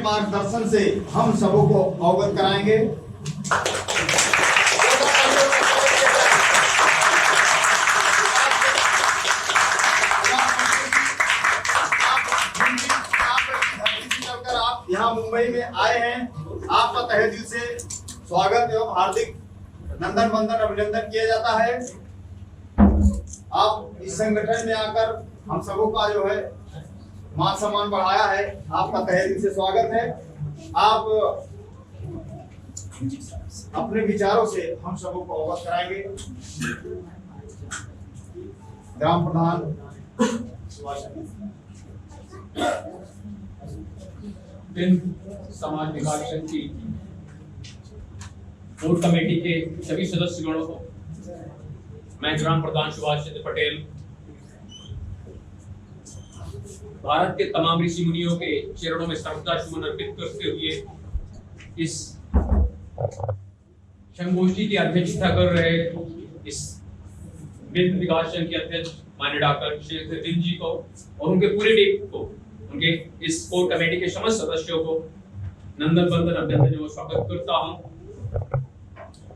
मार्गदर्शन से हम सबों को अवगत कराएंगे। आप यहाँ मुंबई में आए हैं, आपका तहे दिल से स्वागत एवं हार्दिक नंदन वंदन अभिनंदन किया जाता है। आप इस संगठन में आकर हम सबों का जो है मान सम्मान बढ़ाया है, आपका तहे दिल से स्वागत है। आप अपने विचारों से हम सबों को अवगत कराएंगे। ग्राम प्रधान समाज विकास संघ की कोर कमेटी के सभी सदस्यगणों को मैं ग्राम प्रधान सुभाष चंद्र पटेल भारत के तमाम ऋषि मुनियों के चरणों में श्रद्धा सुमन अर्पित करते हुए इस संगोष्ठी की अध्यक्षता कर रहे इस वित्त विकास संघ के अध्यक्ष माननीय डॉक्टर शेखर दिन जी को और उनके पूरे टीम को, उनके इस कोर कमेटी के समस्त सदस्यों को नंदन वंदन अभिनंदन एवं स्वागत करता हूं।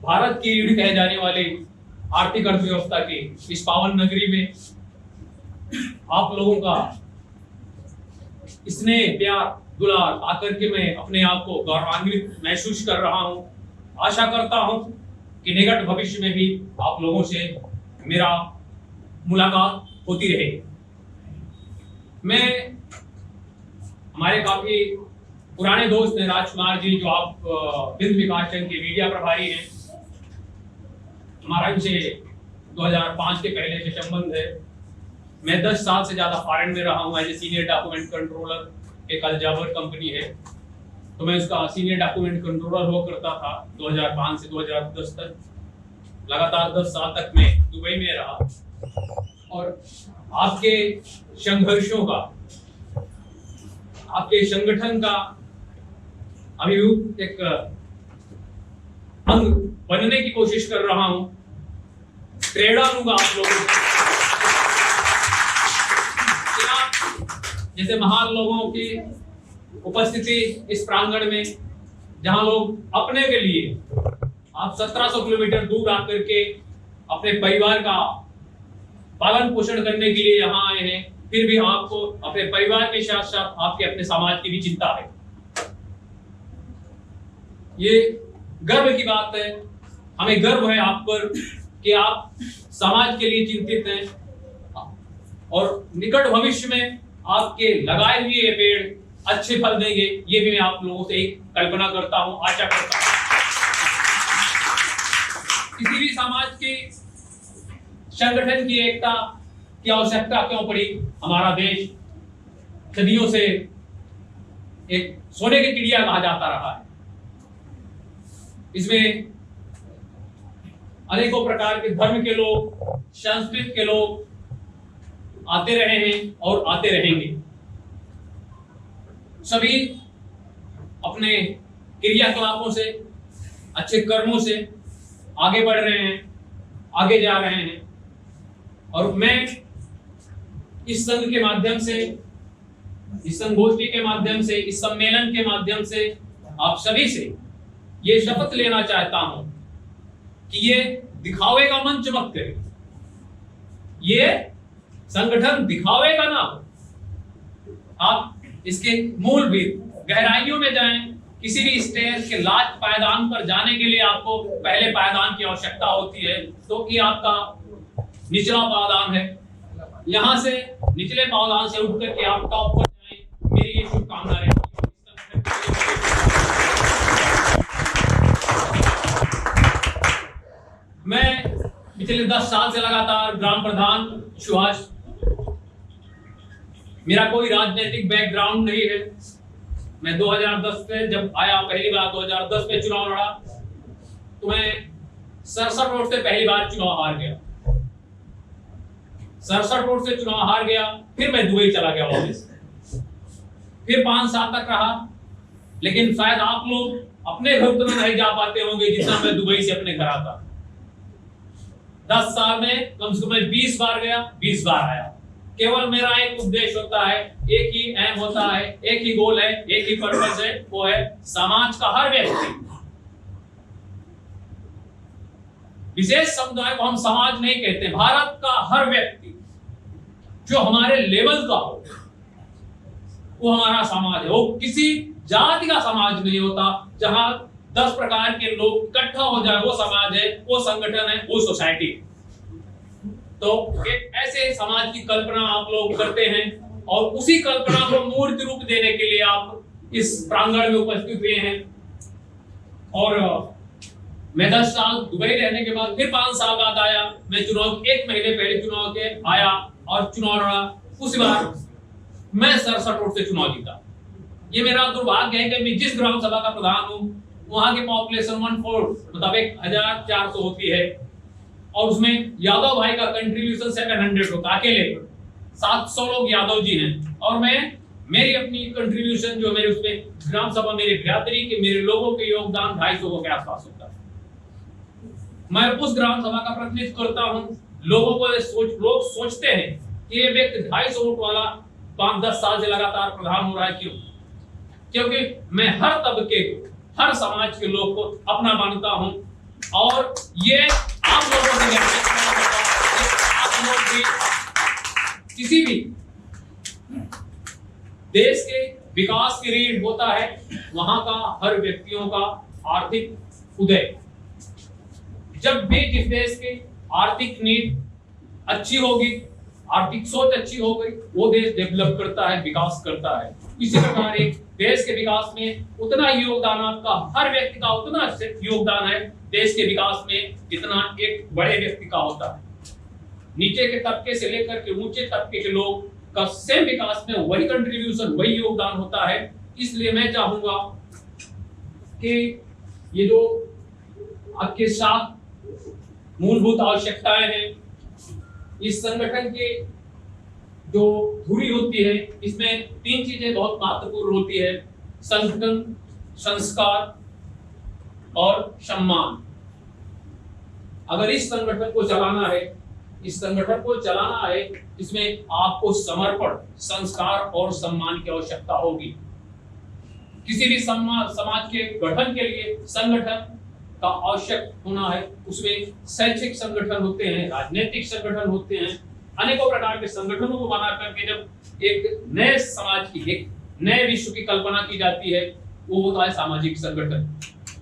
भारत की रीढ़ कहे जाने वाली आर्थिक अर्थव्यवस्था की इस पावन नगरी में आप लोगों का स्नेह प्यार दुलार आकर के मैं अपने आप को गौरवान्वित महसूस कर रहा हूं। आशा करता हूं कि निकट भविष्य में भी आप लोगों से मेरा मुलाकात होती रहेगी। मैं हमारे काफी पुराने दोस्त हैं राजकुमार जी, जो आप वित्त विकास संघ के मीडिया प्रभारी हैं। हमारा इनसे 2005 के पहले से संबंध है। मैं 10 साल से ज्यादा फॉरेन में रहा हूँ as a senior document controller. एक अलजाबर कंपनी है, तो मैं उसका सीनियर डॉक्यूमेंट कंट्रोलर हुआ करता था 2005 से 2010 तक। लगातार 10 साल तक मैं दुबई में रहा और आपके संघर्षों का, आपके संगठन का अभियुक्त एक अंग बनने की कोशिश कर रहा हूं। प्रेरणा लूंगा आप लोगों को। जैसे महान लोगों की उपस्थिति इस प्रांगण में, जहां लोग अपने के लिए आप 1700 किलोमीटर दूर आकर के अपने परिवार का पालन पोषण करने के लिए यहाँ आए हैं, फिर भी आपको अपने परिवार के साथ साथ आपके अपने समाज की भी चिंता है। ये गर्व की बात है, हमें गर्व है आप पर कि आप समाज के लिए चिंतित हैं और निकट भविष्य में आपके लगाए हुए ये पेड़ अच्छे फल देंगे, ये भी मैं आप लोगों से एक कल्पना करता हूं, आशा करता हूं। किसी भी समाज के संगठन की एकता की आवश्यकता क्यों पड़ी? हमारा देश सदियों से एक सोने की चिड़िया कहा जाता रहा है। इसमें अनेकों प्रकार के धर्म के लोग, संस्कृति के लोग आते रहे हैं और आते रहेंगे। सभी अपने क्रियाकलापों से, अच्छे कर्मों से आगे बढ़ रहे हैं, आगे जा रहे हैं। और मैं इस संघ के माध्यम से, इस संगोष्ठी के माध्यम से, इस सम्मेलन के माध्यम से आप सभी से ये शपथ लेना चाहता हूं कि ये दिखावे का मंच मत करे, ये संगठन दिखावे का ना हो। आप इसके मूलभूत गहराइयों में जाएं। किसी भी स्टेज के लास्ट पायदान पर जाने के लिए आपको पहले पायदान की आवश्यकता होती है, तो ये आपका निचला पायदान है। यहां से निचले पायदान से उठ करके आप टॉप पर जाएं। मेरी ये शुभकामना है। मैं पिछले 10 साल से लगातार ग्राम प्रधान सुभाष, मेरा कोई राजनीतिक बैकग्राउंड नहीं है। मैं 2010 में जब आया, पहली बार 2010 में चुनाव लड़ा, तो मैं 67 वोट से पहली बार चुनाव हार गया। 67 वोट से चुनाव हार गया, फिर मैं दुबई चला गया वापस। फिर 5 साल तक रहा, लेकिन शायद आप लोग अपने घर तो नहीं जा पाते होंगे जितना मैं दुबई से अपने घर आता। 10 साल में कम से कम 20 बार गया, 20 बार आया। केवल मेरा एक उद्देश्य होता है, एक ही एम होता है, एक ही गोल है, एक ही पर्पस है, वो है समाज का हर व्यक्ति, विशेष समुदाय को हम समाज नहीं कहते, भारत का हर व्यक्ति जो हमारे लेवल का हो वो हमारा समाज है। वो किसी जाति का समाज नहीं होता जहां 10 प्रकार के लोग इकट्ठा हो जाए, वो समाज है, वो संगठन है, वो सोसाइटी। तो एक ऐसे समाज की कल्पना आप लोग करते हैं और उसी कल्पना को मूर्त रूप देने के लिए आप इस प्रांगण में उपस्थित हुए हैं। और मैं 10 साल दुबई रहने के बाद फिर 5 साल बाद आया। मैं चुनाव 1 महीने पहले चुनाव के आया और चुनाव लड़ा। उस बार मैं 67 वोट से चुनाव जीता। ये मेरा दुर्भाग्य है कि मैं जिस ग्राम सभा का प्रधान हूं वहां की पॉपुलेशन 1/4 मतलब 1400 होती है और उसमें यादव भाई का कंट्रीब्यूशन 700 होता है। अकेले 700 लोग यादव जी हैं और मेरी अपनी कंट्रीब्यूशन जो मेरे उसमें ग्राम सभा मेरी बिरादरी के मेरे लोगों के योगदान 250 के आसपास होता है। मैं उस ग्राम सभा का प्रतिनिधित्व करता हूं। लोगों को लोग सोचते हैं कि ये व्यक्ति 250 वोट वाला 5-10 साल से लगातार प्रधान हो रहा है। क्यों? क्योंकि मैं हर तबके को, हर समाज के लोग को अपना मानता हूं और ये आप लोगों से आप लोग भी किसी भी देश के विकास की रीढ़ होता है वहां का हर व्यक्तियों का आर्थिक उदय। जब भी जिस देश की आर्थिक नीड अच्छी होगी, आर्थिक सोच अच्छी हो गई, वो देश डेवलप करता है, विकास करता है। इसी प्रकार एक देश के विकास में उतना योगदान आपका हर व्यक्ति का उतना योगदान है देश के विकास में जितना एक बड़े व्यक्ति का होता है। नीचे के तबके से लेकर के ऊंचे तबके के लोग का सेम विकास में वही कंट्रीब्यूशन, वही योगदान होता है। इसलिए मैं चाहूंगा कि ये जो आपके साथ मूलभूत आवश्यकताएं हैं, इस संगठन के जो धुरी होती है इसमें 3 चीजें बहुत महत्वपूर्ण होती है: संगठन, संस्कार और सम्मान। अगर इस संगठन को चलाना है, इस संगठन को चलाना है, इसमें आपको समर्पण, संस्कार और सम्मान की आवश्यकता होगी। किसी भी समाज के गठन के लिए संगठन का आवश्यक होना है। उसमें शैक्षिक संगठन होते हैं, राजनीतिक संगठन होते हैं, अनेकों प्रकार के संगठनों को बना करके जब एक नए समाज की, एक नए विश्व की कल्पना की जाती है, वो होता है सामाजिक संगठन,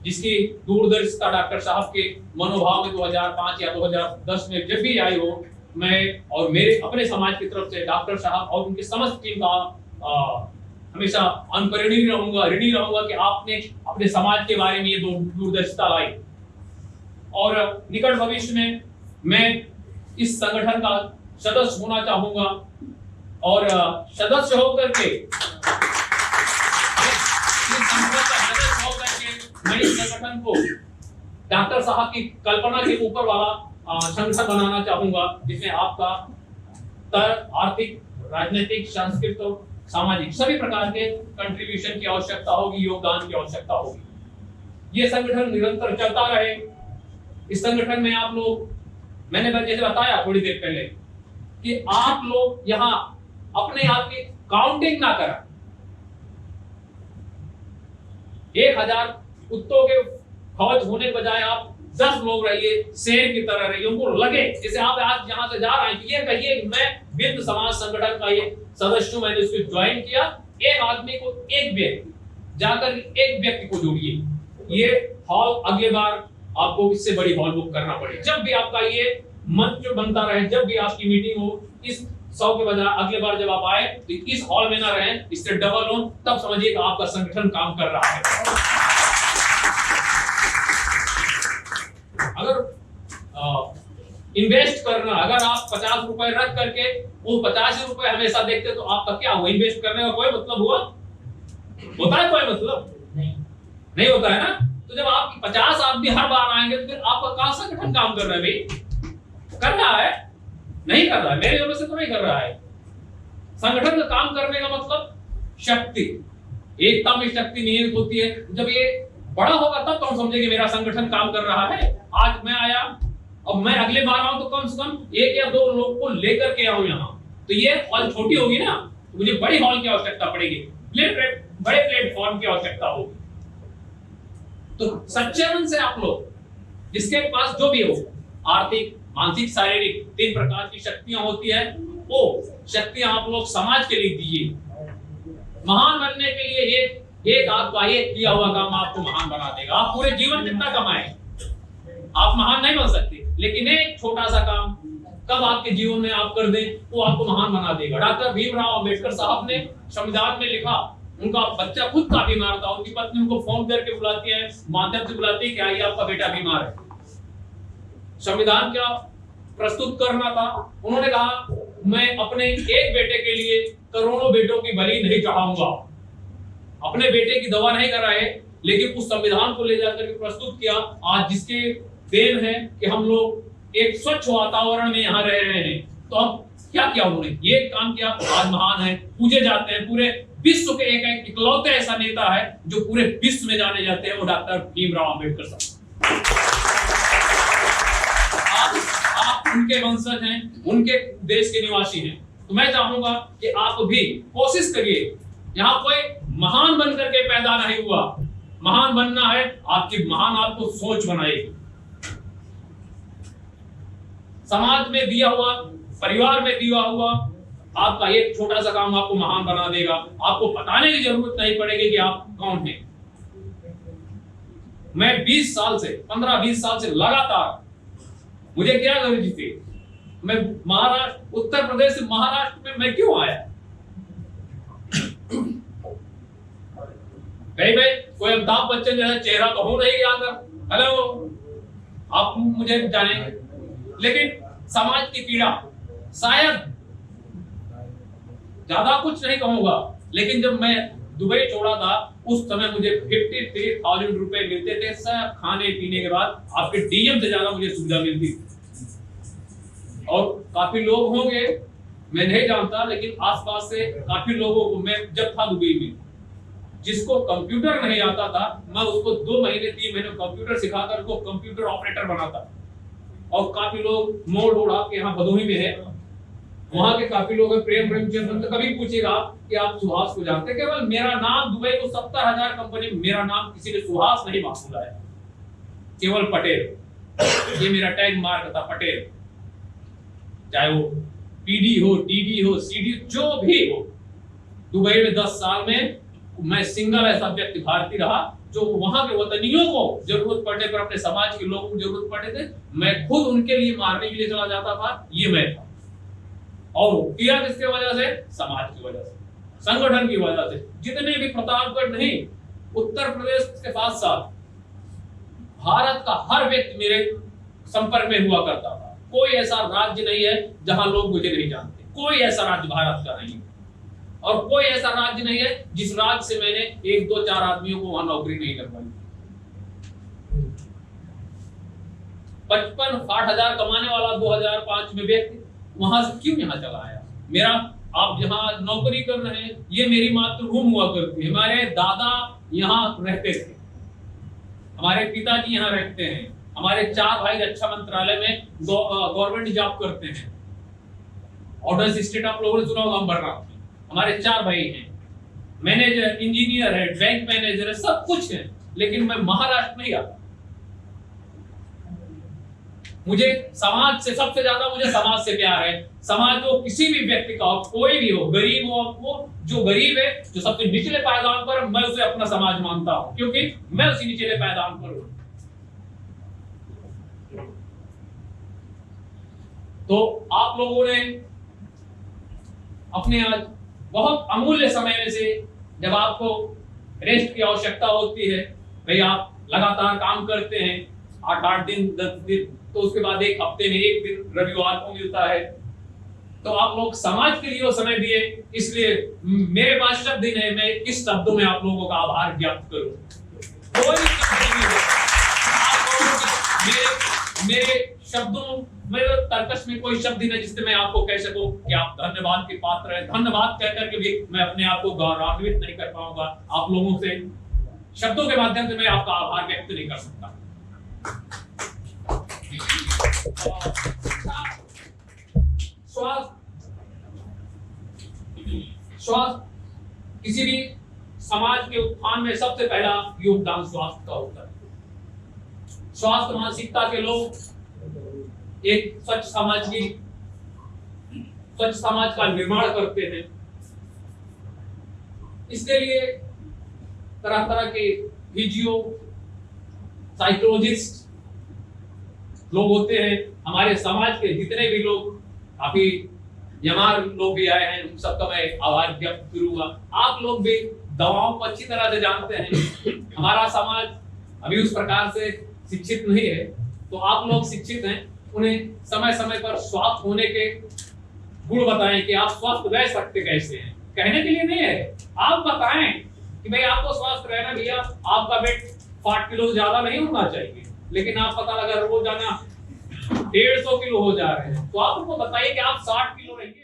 जिसकी दूरदर्शिता डॉक्टर साहब के मनोभाव में 2005 या 2010 में जब भी आई हो, मैं और मेरे अपने समाज की तरफ से डॉक्टर साहब और उनकी समस्त टीम का हमेशा अनुकरणीय रहूंगा, ऋणी रहूंगा कि आपने अपने समाज के बारे में ये दूरदर्शिता लाई। और निकट भविष्य में मैं इस संगठन का सदस्य होना चाहूंगा और सदस्य होकर के मैं इस संगठन को डॉक्टर साहब की कल्पना के ऊपर वाला संगठन बनाना चाहूंगा, जिसमें आपका आर्थिक, राजनीतिक, सांस्कृतिक और सामाजिक सभी प्रकार के कंट्रीब्यूशन की आवश्यकता होगी, योगदान की आवश्यकता होगी। ये संगठन निरंतर चलता रहे। इस संगठन में आप लोग, मैंने जैसे बताया थोड़ी देर पहले कि आप लोग यहाँ अपने आप की काउंटिंग ना करें। 1000 कुत्तों के फौज होने के बजाय आप 10 लोग रहिए, शेर की तरह रहिए। उनको लगे जैसे आप आज यहाँ से जा रहे हैं, ये कहिए मैं बिंद समाज संगठन का ये सदस्य हूं, मैंने इसको ज्वाइन किया। एक आदमी को, एक व्यक्ति जाकर एक व्यक्ति को जोड़िए। ये हॉल अगले बार आपको इससे बड़ी हॉल बुक करना पड़े। जब भी आपका ये मंच जो बनता रहे, जब भी आपकी मीटिंग हो, इस 100 के बजाय अगले बार जब आप आए तो इस हॉल में ना रहें, इससे डबल हो, तब समझिए कि आपका संगठन काम कर रहा है। अगर इन्वेस्ट करना, अगर आप 50 रुपए रख करके वो 50 रुपए हमेशा देखते तो आपका क्या हुआ? इन्वेस्ट करने का कोई मतलब हुआ? होता है कोई मतलब? नहीं होता है ना। तो जब आप 50 आदमी हर बार आएंगे तो फिर आपका कहां संगठन काम कर रहा है? भाई कर रहा है? नहीं कर रहा है, मेरे वजह से तो नहीं कर रहा है। संगठन का काम करने का मतलब शक्ति, एकता में शक्ति निहित होती है। जब ये बड़ा होगा तब तो हम समझेंगे मेरा संगठन काम कर रहा है। आज मैं आया, अब मैं अगले बार आऊं तो कम से कम 1 या 2 लोग को लेकर के आऊं यहाँ, तो ये हॉल छोटी होगी ना, तो मुझे बड़ी हॉल की आवश्यकता पड़ेगी, बड़े प्लेटफॉर्म की आवश्यकता होगी। तो सच्चे मन से आप लोग, जिसके पास जो भी हो, आर्थिक, मानसिक, शारीरिक 3 प्रकार की शक्तियां होती है, वो शक्तियां आप लोग समाज के लिए दीजिए। महान बनने के लिए एक आपका ये किया हुआ काम आपको महान बना देगा। आप पूरे जीवन कितना कमाएं, आप महान नहीं बन सकते, लेकिन एक छोटा सा काम कब आपके जीवन में आप कर दें, वो आपको महान बना देगा। डॉक्टर भीमराव अंबेडकर साहब ने संविधान में लिखा, उनका बच्चा खुद का बीमार था, उनकी पत्नी उनको फोन करके बुलाती है, माध्यम से बुलाती है कि आइए आपका बेटा बीमार है। संविधान क्या प्रस्तुत करना था, उन्होंने कहा मैं अपने एक बेटे के लिए करोड़ों बेटों की बलि नहीं चढ़ाऊंगा। अपने बेटे की दवा नहीं कराए, लेकिन उस संविधान को ले जाकर के प्रस्तुत किया। आज जिसके देन है कि हम लोग एक स्वच्छ वातावरण में यहाँ रह रहे हैं, तो अब क्या किया उन्होंने, ये काम किया, आज महान है, पूजे जाते हैं। पूरे विश्व के एक इकलौते ऐसा नेता है जो पूरे विश्व में जाने जाते हैं, वो डॉक्टर भीमराव अंबेडकर साहब। आप उनके वंशज हैं, उनके देश के निवासी हैं। तो मैं चाहूंगा कि आप भी कोशिश करिए। यहाँ कोई महान बन करके पैदा नहीं हुआ, महान बनना है, आपकी महान आपको सोच बनाएगी। समाज में दिया हुआ, परिवार में दिया हुआ आपका एक छोटा सा काम आपको महान बना देगा। आपको बताने की जरूरत नहीं पड़ेगी कि आप कौन हैं। मैं 20 साल से 15-20 साल से लगातार, मुझे क्या गलती थी, मैं महाराष्ट्र, उत्तर प्रदेश से महाराष्ट्र में मैं क्यों आया? कहीं भाई कोई अमिताभ बच्चन जैसा चेहरा तो हो नहीं गया कर, हेलो आप मुझे जाने, लेकिन समाज की पीड़ा, शायद ज्यादा कुछ नहीं कहूंगा, लेकिन जब मैं दुबई छोड़ा था उस समय मुझे 53,000 रुपए मिलते थे, सब खाने पीने के बाद। आपके डीएम से ज्यादा मुझे सुविधा मिलती थी। और काफी लोग होंगे, मैं नहीं जानता, लेकिन आसपास से काफी लोगों को, मैं जब था दुबई में, जिसको कंप्यूटर नहीं आता था, मैं उसको 2 महीने 3 महीने कंप्यूटर सिखाकर उसको कंप्यूटर ऑपरेटर बनाता। और काफी लोग मोड़ उड़ा के यहाँ भदोही में है, वहां के काफी लोग हैं, प्रेमचंद्र, तो कभी पूछेगा कि आप सुहास को जानते हैं? केवल मेरा नाम, दुबई को 70,000 कंपनी में मेरा नाम किसी ने सुहास नहीं मांगा है, केवल पटेल। ये मेरा टैग मार्क था, पटेल। चाहे वो पीडी हो, टीडी हो, सीडी, जो भी हो। दुबई में 10 साल में मैं सिंगल ऐसा व्यक्ति भारतीय रहा जो वहां के वतनियों को जरूरत पड़ने पर, अपने समाज के लोगों को जरूरत पड़े थे, मैं खुद उनके लिए मारने के लिए चला जाता था। ये मैं था। और किया किसके वजह से? समाज की वजह से, संगठन की वजह से। जितने भी प्रतापगढ़ नहीं, उत्तर प्रदेश के साथ साथ भारत का हर व्यक्ति मेरे संपर्क में हुआ करता था। कोई ऐसा राज्य नहीं है जहां लोग मुझे नहीं जानते, कोई ऐसा राज्य भारत का नहीं है। और कोई ऐसा राज्य नहीं है जिस राज्य से मैंने 1, 2, 4 आदमियों को वहां नौकरी नहीं करवाई। 55-60 हजार कमाने वाला 2005 में व्यक्ति वहां से क्यों यहाँ चला आया? मेरा, आप जहाँ नौकरी कर रहे हैं, ये मेरी मातृभूमि हुआ करती है। हमारे दादा यहाँ रहते थे, हमारे पिताजी यहाँ रहते हैं, हमारे 4 भाई रक्षा मंत्रालय में गवर्नमेंट जॉब करते हैं। ऑर्डर स्टेट आप लोगों ने सुना होगा, हम भर रहा, हमारे 4 भाई हैं, मैनेजर, इंजीनियर है, बैंक मैनेजर है, सब कुछ है। लेकिन मैं महाराष्ट्र में ही आता। मुझे समाज से, सबसे ज्यादा मुझे समाज से प्यार है। समाज को किसी भी व्यक्ति का हो, कोई भी हो, गरीब हो, वो जो गरीब है, जो सबसे निचले पायदान पर, मैं उसे अपना समाज मानता हूं, क्योंकि मैं उसी निचले पायदान पर हूं। तो आप लोगों ने अपने आज बहुत अमूल्य समय में से, जब आपको रेस्ट की आवश्यकता होती है, भाई आप लगातार काम करते हैं 8-8 दिन, 10 दिन, तो उसके बाद एक हफ्ते में 1 दिन रविवार को मिलता है, तो आप लोग समाज के लिए वो समय दिए। इसलिए मेरे पास शब्द ही नहीं, मैं किस शब्दों में आप लोगों का आभार व्यक्त करूं? कोई शब्द नहीं है। आप लोगों के मेरे शब्दों, मेरे तर्कश में कोई शब्द ही नहीं जिससे मैं आपको कह सकूं कि आप धन्यवाद के पात्र हैं। धन्यवाद कहकर के भी मैं अपने आप को गौरवान्वित नहीं कर पाऊंगा। आप लोगों से शब्दों के माध्यम से मैं आपका आभार व्यक्त नहीं कर सकता। स्वास्थ्य किसी भी समाज के उत्थान में सबसे पहला योगदान स्वास्थ्य का होता है। स्वास्थ्य मानसिकता के लोग एक स्वच्छ समाज का निर्माण करते हैं। इसके लिए तरह तरह के फिजियो साइकोलॉजिस्ट लोग होते हैं। हमारे समाज के जितने भी लोग, काफी यमार लोग भी आए हैं, उन सबका मैं आभार व्यक्त करूंगा। आप लोग भी दवाओं को अच्छी तरह से जानते हैं। हमारा समाज अभी उस प्रकार से शिक्षित नहीं है, तो आप लोग शिक्षित हैं, उन्हें समय समय पर स्वस्थ होने के गुण बताएं कि आप स्वस्थ रह सकते कैसे हैं। कहने के लिए नहीं है, आप बताएं कि भाई आपको स्वस्थ रहना, भैया आपका वेट 60 किलो से ज्यादा नहीं होना चाहिए, लेकिन आप पता लगा रोजाना 150 किलो हो जा रहे हैं, तो आप उनको बताइए कि आप 60 किलो रहिए।